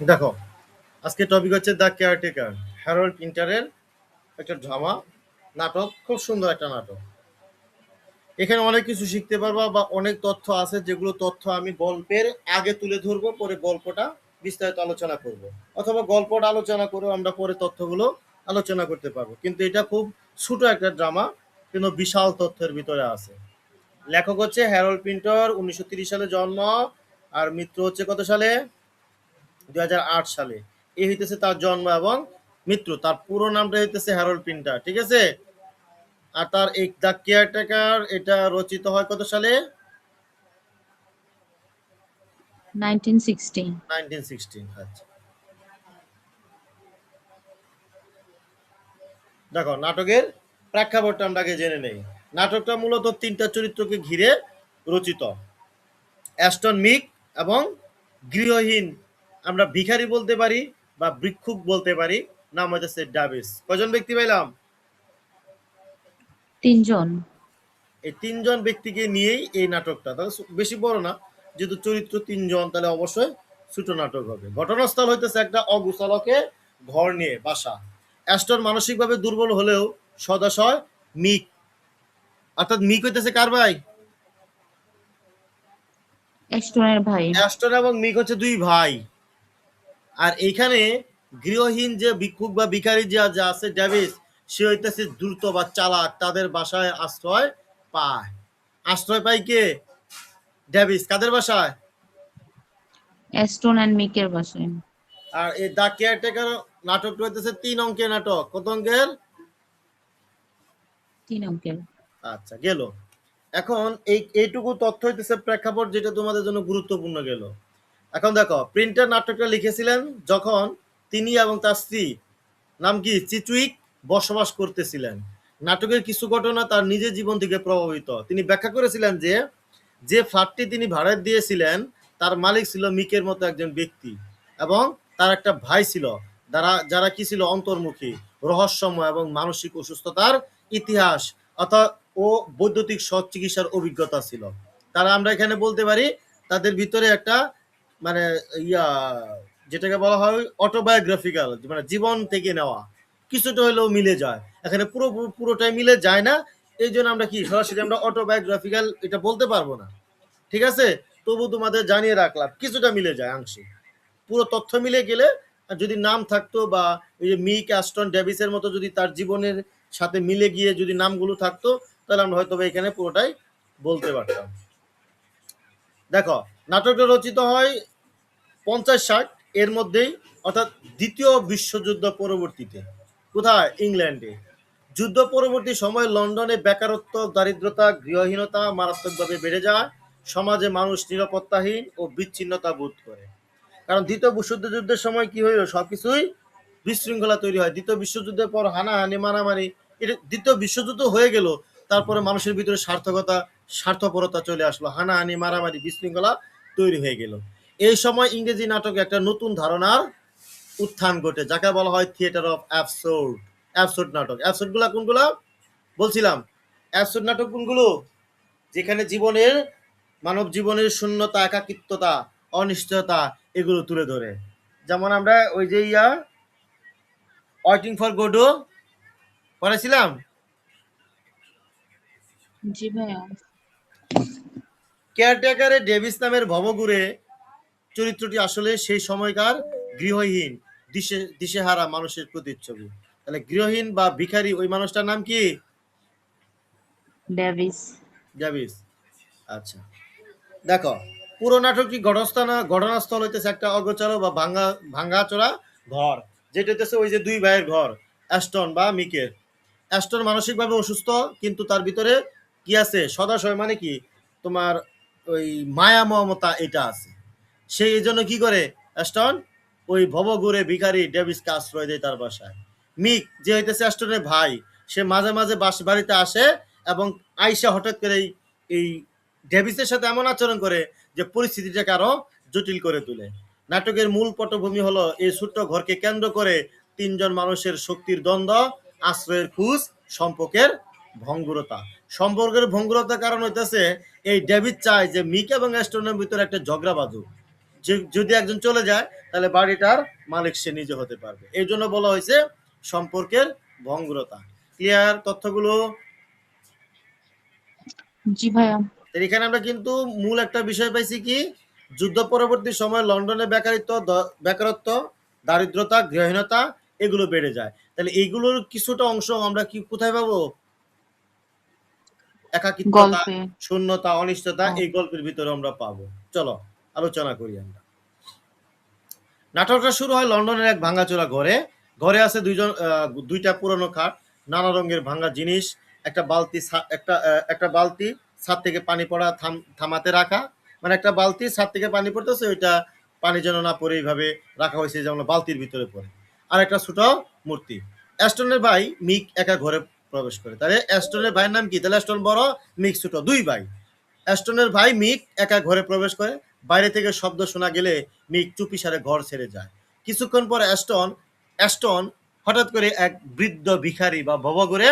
দেখো, আজকে টপিক হচ্ছে দ্য কেয়ারটেকার, হ্যারল্ড পিন্টারের একটা ড্রামা নাটক। খুব সুন্দর একটা নাটক। এখানে অনেক কিছু শিখতে পারবা বা অনেক তথ্য আছে, যেগুলো তথ্য আমি গল্পের আগে তুলে ধরবো, পরে গল্পটা বিস্তারিত আলোচনা করব, অথবা গল্পটা আলোচনা করেও আমরা পরে তথ্যগুলো আলোচনা করতে পারবো। কিন্তু এটা খুব ছোট একটা ড্রামা, কিন্তু বিশাল তথ্যের ভিতরে আছে। লেখক হচ্ছে হ্যারল্ড পিন্টার, 1930 সালে জন্ম, আর মৃত্যু হচ্ছে কত সালে? 2008 সালে। এই হইতেছে তার জন্ম এবং মৃত্যু। তার পুরো নামটা হইতেছে হ্যারল্ড পিন্টার, ঠিক আছে? আর তার এই দ্য কেয়ারটেকার এটা রচিত হয় কত সালে? 1916। 1916। আচ্ছা, দেখো নাটকের প্রেক্ষাপটটা আমরা আগে জেনে নেই। নাটকটা মূলত তিনটা চরিত্রকে ঘিরে রচিত: অ্যাস্টন, মিক এবং গৃহহীন, আমরা ভিখারি বলতে পারি বা ভিক্ষুক বলতে পারি, নাম হইতেছে ডাভিস। কজন ব্যক্তি পাইলাম? 3 জন। এই তিনজন ব্যক্তিকে নিয়েই এই নাটকটা, তাহলে বেশি বড় না, যেহেতু চরিত্র তিনজন, তাহলে অবশ্যই ছোট নাটক হবে। ঘটনাস্থল হইতেছে একটা অগুছালকে ঘর নিয়ে বাসা। অ্যাস্টন মানসিকভাবে দুর্বল হলেও সদাশয় মিক, অর্থাৎ মিক হইতেছে কার ভাই? অ্যাস্টনের ভাই। অ্যাস্টন এবং মিক হচ্ছে দুই ভাই। আর এইখানে গৃহহীন যে ভিক্ষুক বা ভিখারি যে যা আছে ডেভিস, সে হইতেছে দ্রুত বা চালাক, তাদের বাসায় আশ্রয় পায়। আশ্রয় পায় কে? ডেভিস। কাদের বাসায়? অ্যাস্টন অ্যান্ড মিকের বাসায়। আর এই দ্য কেয়ারটেকার নাটকটা হইতেছে 3 অঙ্কের নাটক। কত অঙ্কের? 3 অঙ্কের। আচ্ছা, গেল। এখন এইটুকু তথ্য হইতেছে প্রেক্ষাপট, যেটা তোমাদের জন্য গুরুত্বপূর্ণ গেল। এখন দেখো, প্রিন্টার নাটকটা লিখেছিলেন যখন তিনি এবং তার স্ত্রী, নাম কি, চিচুইক, বসবাস করতেছিলেন। নাটকের কিছু ঘটনা তার নিজের জীবন থেকে প্রভাবিত। তিনি ব্যাখ্যা করেছিলেন যে যে ফ্ল্যাটটি তিনি ভাড়া দিয়েছিলেন তার মালিক ছিল মিকের মতো একজন ব্যক্তি, এবং তার একটা ভাই ছিল, যারা যারা কি ছিল, অন্তর্মুখী, রহস্যময় এবং মানসিক অসুস্থতার ইতিহাস, অর্থাৎ ও বৈদ্যুতিক চিকিৎসার অভিজ্ঞতা ছিল। তারা, আমরা এখানে বলতে পারি, তাদের ভিতরে একটা মানে ইয়া, যেটাকে বলা হয় অটোবায়োগ্রাফিক্যাল, মানে জীবন থেকে নেওয়া, কিছুটা হলেও মিলে যায়। এখানে পুরোটাই মিলে যায় না, এই জন্য আমরা কি সরাসরি আমরা অটোবায়োগ্রাফিক্যাল এটা বলতে পারবো না, ঠিক আছে? তবু তোমাদের জানিয়ে রাখলাম কিছুটা মিলে যায় আংশিক। পুরো তথ্য মিলে গেলে, আর যদি নাম থাকতো বা এই যে মিক, অ্যাস্টন, ডেভিসের মতো যদি তার জীবনের সাথে মিলে গিয়ে যদি নামগুলো থাকতো, তাহলে আমরা হয়তো এখানে পুরোটাই বলতে পারতাম। দেখো, নাটকটা রচিত হয় 50-60 এর মধ্যেই, অর্থাৎ দ্বিতীয় বিশ্বযুদ্ধ পরবর্তীতে। কোথায়? ইংল্যান্ডে। যুদ্ধ পরবর্তী সময় লন্ডনে বেকারত্ব, দারিদ্রতা, গৃহহীনতা মারাত্মকভাবে বেড়ে যায়। সমাজে মানুষ নিরাপত্তাহীন ও বিচ্ছিন্নতা বোধ করে। কারণ দ্বিতীয় বিশ্বযুদ্ধের সময় কি হইল, সবকিছুই বিশৃঙ্খলা তৈরি হয়। দ্বিতীয় বিশ্বযুদ্ধের পর হানাহানি, মারামারি, এটা দ্বিতীয় বিশ্বযুদ্ধ হয়ে গেল, তারপরে মানুষের ভিতরে স্বার্থপরতা চলে আসলো, হানাহানি, মারামারি, বিশৃঙ্খলা তৈরি হয়ে গেল। এই সময় ইংরেজি নাটকে একটা নতুন ধারণার উত্থান ঘটে, যাকে বলা হয় থিয়েটার অফ অ্যাবসার্ড। অ্যাবসার্ড নাটক। অ্যাবসার্ড গুলা কোনগুলা বলছিলাম? অ্যাবসার্ড নাটক কোনগুলো? যেখানে মানব জীবনের শূন্যতা, একাকিত্বতা, অনিশ্চয়তা, এগুলো তুলে ধরে। যেমন আমরা ওই যে ওয়েটিং ফর গোডো পড়েছিলাম। জি ভাইয়া। কেয়ারটেকারে ডেভিস নামের ভবঘুরে চরিত্রটি আসলে সেই সময়কার গৃহহীন, দিশেহারা মানুষের প্রতিচ্ছবি। তাহলে গৃহহীন বা ভিখারি, ওই মানুষটার নাম কি? ডেভিস। ডেভিস। আচ্ছা, দেখো, পুরো নাটকটি ঘটনাস্থল হইতেছে একটা অগোচর বা ভাঙ্গাচোরা ঘর, যেটা হইতেছে ওই যে দুই ভাইয়ের ঘর, অ্যাস্টন বা মিকের। অ্যাস্টন মানসিকভাবে অসুস্থ, কিন্তু তার ভিতরে কি আছে? সদাশয়, মানে কি, তোমার ওই মায়া মমতা এটা আছে। সেই এই জন্য কি করে অ্যাস্টন, ওই ভবঘুরে ভিখারি ডেভিসকে আশ্রয় দেয় তার বাসায়। মিক, যে হইতেছে অ্যাস্টনের ভাই, সে মাঝে মাঝে বাড়িতে আসে, এবং আইসা হঠাৎ করে এই ডেভিসের সাথে এমন আচরণ করে যে পরিস্থিতিটাকে আরো জটিল করে তোলে। নাটকের মূল পটভূমি হলো এই ছোট্ট ঘরকে কেন্দ্র করে তিনজন মানুষের শক্তির দ্বন্দ্ব, আশ্রয়ের খুঁজ, সম্পর্কের ভঙ্গুরতা। সম্পর্কের ভঙ্গুরতার কারণ হইতেছে এই ডেভিড চায় যে মিক এবং অ্যাস্টনের ভিতরে একটা ঝগড়া বাঁধুক, যদি একজন চলে যায় তাহলে বাড়িটার মালিক সে নিজে হতে পারবে। এই জন্য বলা হয়েছে সম্পর্কের ভঙ্গুরতা। ক্লিয়ার তথ্যগুলো? জি ভাইয়া। এখানে আমরা কিন্তু মূল একটা বিষয় পাইছি কি, যুদ্ধ পরবর্তী সময় লন্ডনে বেকারত্ব, দারিদ্রতা, গৃহহীনতা এগুলো বেড়ে যায়। তাহলে এইগুলোর কিছুটা অংশ আমরা কি কোথায় পাবো? একাকিত্বতা, গল্পে। শূন্যতা, অনিষ্টতা ও, এই গল্পের ভিতরে আমরা পাবো। চলো আলোচনা করি আমরা। নাটকটা শুরু হয় লন্ডনের এক ভাঙাচোরা ঘরে। ঘরে আছে দুইটা পুরনো খাট, নানা রঙের ভাঙা জিনিস, একটা বালতি, একটা বালতি ছাদ থেকে পানি পড়া থামাতে রাখা, মানে একটা বালতি ছাদ থেকে পানি পড়তেছে, ওইটা পানি যেন না পড়ে এইভাবে রাখা হয়েছে যেমন বালতির ভিতরে পড়ে। আর একটা ছোট মূর্তি। অ্যাস্টনের ভাই মিক একা ঘরে প্রবেশ করে। তাহলে অ্যাস্টনের ভাইয়ের নাম কি? তাহলে অ্যাস্টন বড়, মিক ছোট, দুই ভাই। অ্যাস্টনের ভাই মিক একা ঘরে প্রবেশ করে। বাইরে থেকে শব্দ শোনা গেলে মিক চুপিসারে ঘর ছেড়ে যায়। কিছুক্ষণ পর অ্যাস্টন হঠাৎ করে এক বৃদ্ধ ভিখারি বা ভবঘুরে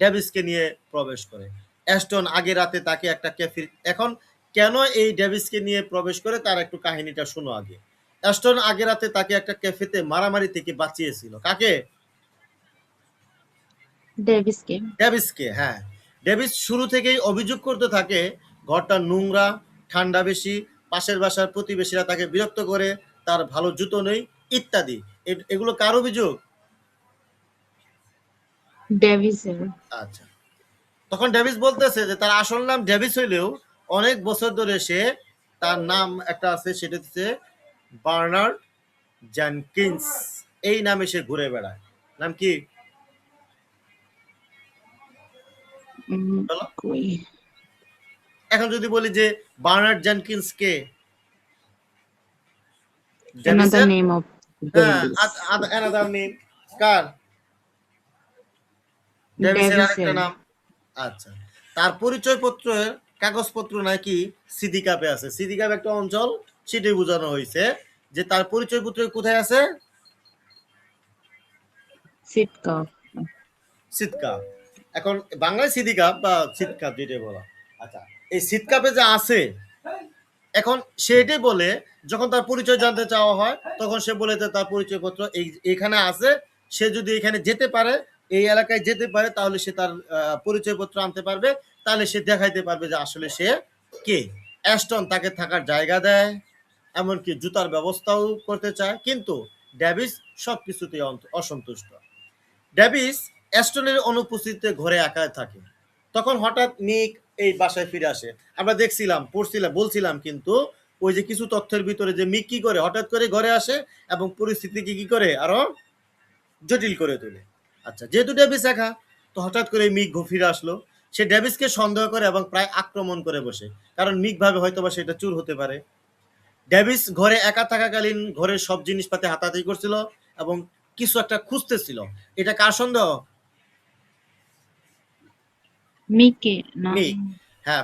ডেভিসকে নিয়ে প্রবেশ করে। অ্যাস্টন আগে রাতে তাকে একটা ক্যাফে, এখন কেন এই ডেভিসকে নিয়ে প্রবেশ করে তার একটু কাহিনীটা শোনো আগে। অ্যাস্টন আগে রাতে তাকে একটা ক্যাফেতে মারামারি থেকে বাঁচিয়েছিল। কাকে? ডেভিসকে। ডেভিসকে, হ্যাঁ। ডেভিস শুরু থেকেই অভিযোগ করতে থাকে ঘরটা নোংরা, ঠান্ডা বেশি, পাশের বাসার প্রতিবেশীরা তাকে বিরক্ত করে, তার ভালো জুতো নেই ইত্যাদি। এগুলো কার অভিযোগ? ডেভিসের। আচ্ছা, তখন ডেভিস বলতেছে যে তার আসল নাম ডেভিস হইলেও অনেক বছর ধরে সে, তার নাম একটা আছে, সেটা হচ্ছে বার্নার্ড জেনকিন্স। এই নামে সে ঘুরে বেড়ায়। নাম কি? বলো। কই, এখন যদি বলি যে বার্নার্ড জেনকিন্স কে? another ডেভিসের, name of হ্যাঁ, ডেভিস। Another name. কার? ডেভিসের আরেকটা ডেভিসের। নাম। আচ্ছা, তার পরিচয়পত্রের কাগজপত্র নাকি সিডি কাপে আছে। সিডি কাপ একটা অঞ্চল, সেটাই বোঝানো হয়েছে যে তার পরিচয়পত্র কোথায় আছে? সিটকা। সিটকা। এখন বাংলায় সিডি কাপ বা সিটকাপ যেটাই বলা। আচ্ছা, এই সিটকাপে যে আছে, এখন সেটাই বলে যখন তার পরিচয় জানতে চাওয়া হয় তখন সে বলে যে তার পরিচয়পত্র এখানে আছে। সে যদি এখানে যেতে পারে, এই এলাকায় যেতে পারে, তাহলে সে তার পরিচয়পত্র আনতে পারবে, তাহলে সে দেখাইতে পারবে যে আসলে সে কে। অ্যাস্টন তাকে থাকার জায়গা দেয়, এমনকি জুতার ব্যবস্থাও করতে চায়, কিন্তু ডেভিস সবকিছুতেই অসন্তুষ্ট। ডেভিস অ্যাস্টনের অনুপস্থিতিতে ঘরে একা থাকে। তখন হঠাৎ নিক এই বাসায় ফিরে আসে। আমরা দেখছিলাম, পড়ছিলাম, বলছিলাম কিন্তু ওই যে কিছু তথ্যের ভিতরে যে মিক কি করে হঠাৎ করে ঘরে আসে এবং পরিস্থিতিকে কি করে আরো জটিল করে তোলে। আচ্ছা, যেহেতু ডেভিস একা, তো হঠাৎ করে মিক ফিরে আসলো। সে ডেভিসকে সন্দেহ করে এবং প্রায় আক্রমণ করে বসে, কারণ মিক ভাবে হয়তোবা সেটা চুর হতে পারে। ডেভিস ঘরে একা থাকাকালীন ঘরের সব জিনিসপাতি হাতাহাতি করছিল এবং কিছু একটা খুঁজতেছিল। এটা কার সন্দেহ? মিকে না। মিক। হ্যাঁ,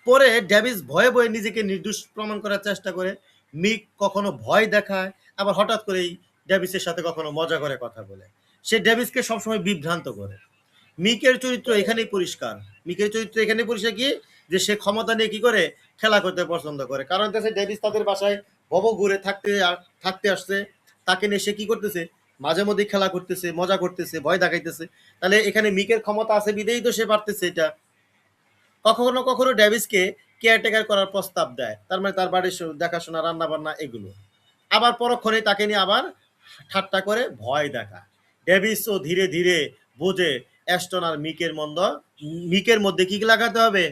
পরে ডেভিস ভয়ে ভয়ে নিজেকে নির্দোষ প্রমাণ করার চেষ্টা করে। মিক কখনো ভয় দেখায়, আবার হঠাৎ করেই ডেভিসের সাথে কখনো মজা করে কথা বলে। সে ডেভিসকে সবসময় বিভ্রান্ত করে। মিকের চরিত্র এখানেই পরিষ্কার। মিকের চরিত্র এখানেই পরিষ্কার কি, যে সে ক্ষমতা নিয়ে কি করে খেলা করতে পছন্দ করে। কারণ হচ্ছে ডেভিস তাদের বাসায় ভব ঘুরে থাকতে আসছে, তাকে নিয়ে সে কি করতেছে, মাঝে মধ্যে খেলা করতেছে, মজা করতেছে, ভয় দেখাইতেছে। তাহলে এখানে মিকের ক্ষমতা আছে বিদেই তো সে পারতেছে এটা। কখনো কখনো ডেভিসকে কেয়ারটেকার করার প্রস্তাব দেয়, তার মানে তার বাড়ির দেখাশোনা, রান্না বান্না এগুলো। আবার পরক্ষণে তাকে নিয়ে আবার ঠাট্টা করে ভয় দেখা। ডেভিসও ধীরে ধীরে বোঝে অ্যাস্টন আর মিকের মধ্যে কি লাগাতে হবে?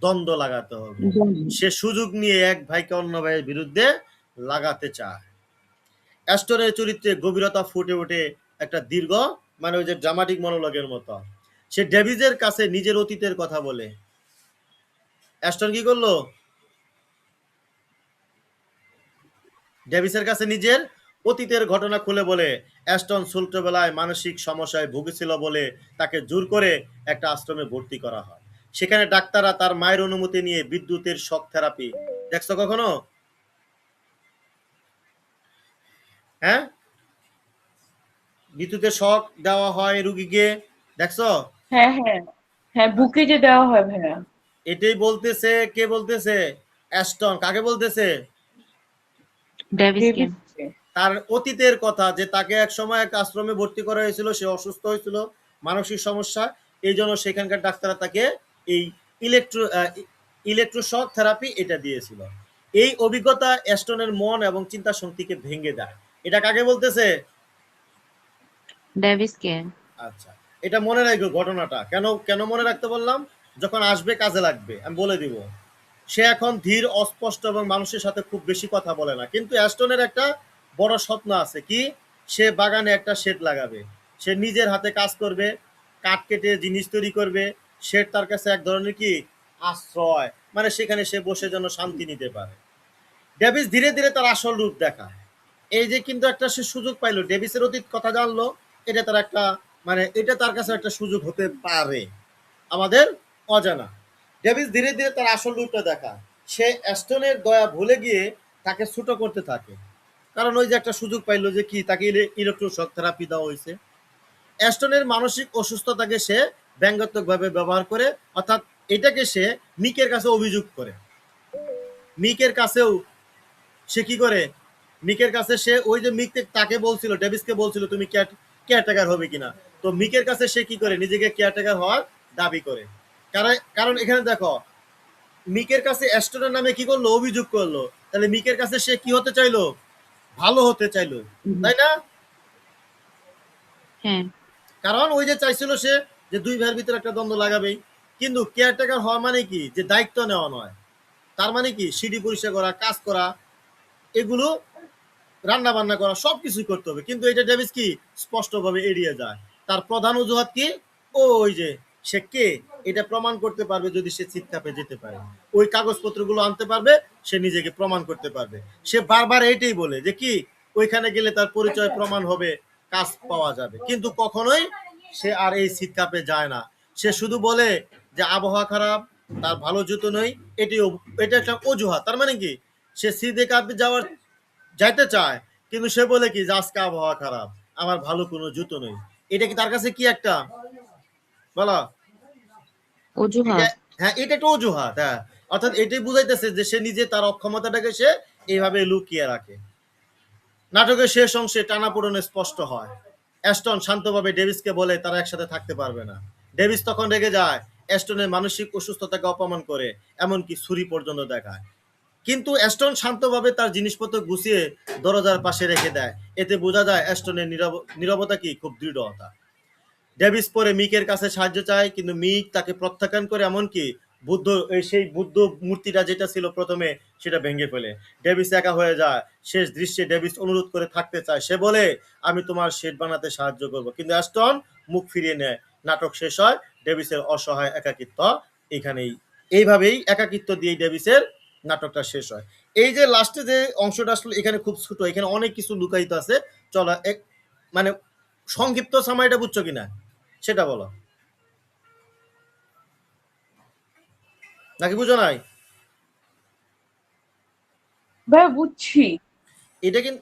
দ্বন্দ্ব লাগাতে হবে। সে সুযোগ নিয়ে এক ভাইকে অন্য ভাইয়ের বিরুদ্ধে লাগাতে চায়। অ্যাস্টনের চরিত্রে গভীরতা ফুটে ওঠে একটা দীর্ঘ, মানে ওই যে ড্রামাটিক মনোলগের মতো। সে ডেভিসের কাছে নিজের অতীতের কথা বলে। অ্যাস্টন কি করলো? ডেভিসের কাছে নিজের অতীতের ঘটনা খুলে বলে। অ্যাস্টন ছোটবেলায় মানসিক সমস্যায় ভুগেছিল বলে তাকে জোর করে একটা আশ্রমে ভর্তি করা হয়। সেখানে ডাক্তাররা তার মায়ের অনুমতি নিয়ে বিদ্যুতের শক থেরাপি, দেখছো কখনো? হ্যাঁ, বিদ্যুতের শক দেওয়া হয় রুগীকে, দেখছো? হ্যাঁ হ্যাঁ হ্যাঁ, বুকে যে দেওয়া হয় ভাইয়া। এটাই বলতেছে, কে বলতেছে? অ্যাস্টন কাকে বলতেছে? ডেভিসকে। ডেভিসকে। তার অতীতের কথা, যে তাকে এক সময় এক আশ্রমে ভর্তি করা হয়েছিল, সে অসুস্থ হয়েছিল, মানসিক সমস্যা, এই জন্য সেখানকার ডাক্তাররা তাকে এই ইলেকট্রোশক থেরাপি এটা দিয়েছিল। এই অভিজ্ঞতা অ্যাস্টনের মন এবং চিন্তা শক্তিকে ভেঙে দেয়। এটা কাকে বলতেছে? ডেভিসকে। আচ্ছা, এটা মনে রাখো ঘটনাটা। কেন কেন মনে রাখতে বললাম? যখন আসবে কাজে লাগবে, আমি বলে দিব। সে এখন ধীর, অস্পষ্ট এবং মানুষের সাথে খুব বেশি কথা বলে না, কিন্তু অ্যাস্টনের একটা বড় স্বপ্ন আছে। কি? সে বাগানে একটা শেড লাগাবে, সে নিজের হাতে কাজ করবে, কাঠ কেটে জিনিস তৈরি করবে। শেড তার কাছে এক ধরনের কি আশ্রয়, মানে সেখানে সে বসে যেন শান্তি নিতে পারে। ডেভিস ধীরে ধীরে তার আসল রূপ দেখায়। এই যে কিন্তু একটা সে সুযোগ পাইলো, ডেভিসের অতীত কথা জানলো, এটা তার একটা মানে এটা তার কাছে একটা সুযোগ হতে পারে, আমাদের অজানা। ডেভিস ধীরে ধীরে তার আসল রূপটা দেখায়। সে অ্যাস্টনের দয়া ভুলে গিয়ে তাকে ছোট করতে থাকে, কারণ ওই যে একটা সুযোগ পাইলো যে কি তাকে ইলেকট্রোশক থেরাপি দেওয়া হয়েছে। অ্যাস্টনের মানসিক অসুস্থতাকে সে ব্যঙ্গাত্মকভাবে ব্যবহার করে, অর্থাৎ এটাকে সে মিকের কাছে অভিযোগ করে। মিকের কাছেও সে কি করে? মিকের কাছে সে ওই যে মিক তাকে বলছিল, ডেভিসকে বলছিল তুমি কেয়ারটেকার হবে কিনা। তো মিকের কাছে সে কি করে? নিজেকে কেয়ারটেকার হওয়ার দাবি করে। কারণ কারণ এখানে দেখো, মিকের কাছে অ্যাস্টনের নামে কি করলো? অভিযোগ করলো। তাহলে মিকের কাছে সে কি হতে চাইলো? ভালো হতে চাইলো, তাই না? হ্যাঁ। কারণ ওই যে চাইছিল সে যে দুই ভাইয়ের ভিতরে একটা দ্বন্দ্ব লাগাবেই। কিন্তু কেয়ারটেকার হওয়া মানে কি? যে দায়িত্ব নেওয়া নয়। তার মানে কি? সিঁড়ি পরিষ্কার করা, কাজ করা, এগুলো রান্না বান্না করা, সবকিছুই করতে হবে। কিন্তু এটা ডেভিস কি স্পষ্টভাবে এড়িয়ে যায়। তার প্রধান অজুহাত কি? ওই যে সে কে এটা প্রমাণ করতে পারবে যদি সে চিৎকাপে যেতে পারে, ওই কাগজপত্রগুলো আনতে পারবে, সে নিজেকে প্রমাণ করতে পারবে। সে বারবার এটাই বলে যে কি ওইখানে গেলে তার পরিচয় প্রমাণ হবে, কাজ পাওয়া যাবে। কিন্তু কখনোই সে আর এই চিৎকাপে যায় না। সে শুধু বলে যে আবহাওয়া খারাপ, তার ভালো জুতো নেই, এটা একটা অজুহাত। তার মানে কি? সে সিদে কাপে যাইতে চায়, কিন্তু সে বলে কি যে আজকে আবহাওয়া খারাপ, আমার ভালো কোনো জুতো নেই। এটা কি তার কাছে কি একটা বলা? এটা অজুহাত। হ্যাঁ, এটা একটা অজুহাত। হ্যাঁ, অর্থাৎ এটাই বুঝাইতেছে যে সে নিজে তার অক্ষমতাটাকে সে এইভাবে লুকিয়ে রাখে। নাটকের শেষ অংশে টানাপোড়েনে স্পষ্ট হয়। অ্যাস্টন শান্তভাবে ডেভিসকে বলে তারা একসাথে থাকতে পারবে না। ডেভিস তখন রেগে যায়, অ্যাস্টনের মানসিক অসুস্থতাকে অপমান করে, এমনকি ছুরি পর্যন্ত দেখায়। কিন্তু অ্যাস্টন শান্তভাবে তার জিনিসপত্র গুছিয়ে দরজার পাশে রেখে দেয়। এতে বোঝা যায় অ্যাস্টনের নীরবতা কি খুব দৃঢ়তা। ডেভিস পরে মিকের কাছে সাহায্য চায়, কিন্তু মিক তাকে প্রত্যাখ্যান করে, এমনকি সেই বুদ্ধ মূর্তিটা যেটা ছিল প্রথমে সেটা ভেঙে ফেলে। ডেভিস একা হয়ে যায়। শেষ দৃশ্যে ডেভিস অনুরোধ করে থাকতে চায়। সে বলে আমি তোমার শেড বানাতে সাহায্য করব, কিন্তু অ্যাস্টন মুখ ফিরিয়ে নেয়। নাটক শেষ হয়। ডেভিসের অসহায় একাকিত্ব এখানেই, এইভাবেই একাকিত্ব দিয়ে ডেভিসের নাটকটা শেষ হয়। এই যে লাস্টে যে অংশটা আসলে এখানে খুব ছোট, এখানে অনেক কিছু লুকায়িত আছে। চলো এক মানে সংক্ষিপ্ত সামাইটা বুঝছো কিনা সেটা বলো, নাকি বুঝো নাই? ভাই বুঝছি। এটা কিন্তু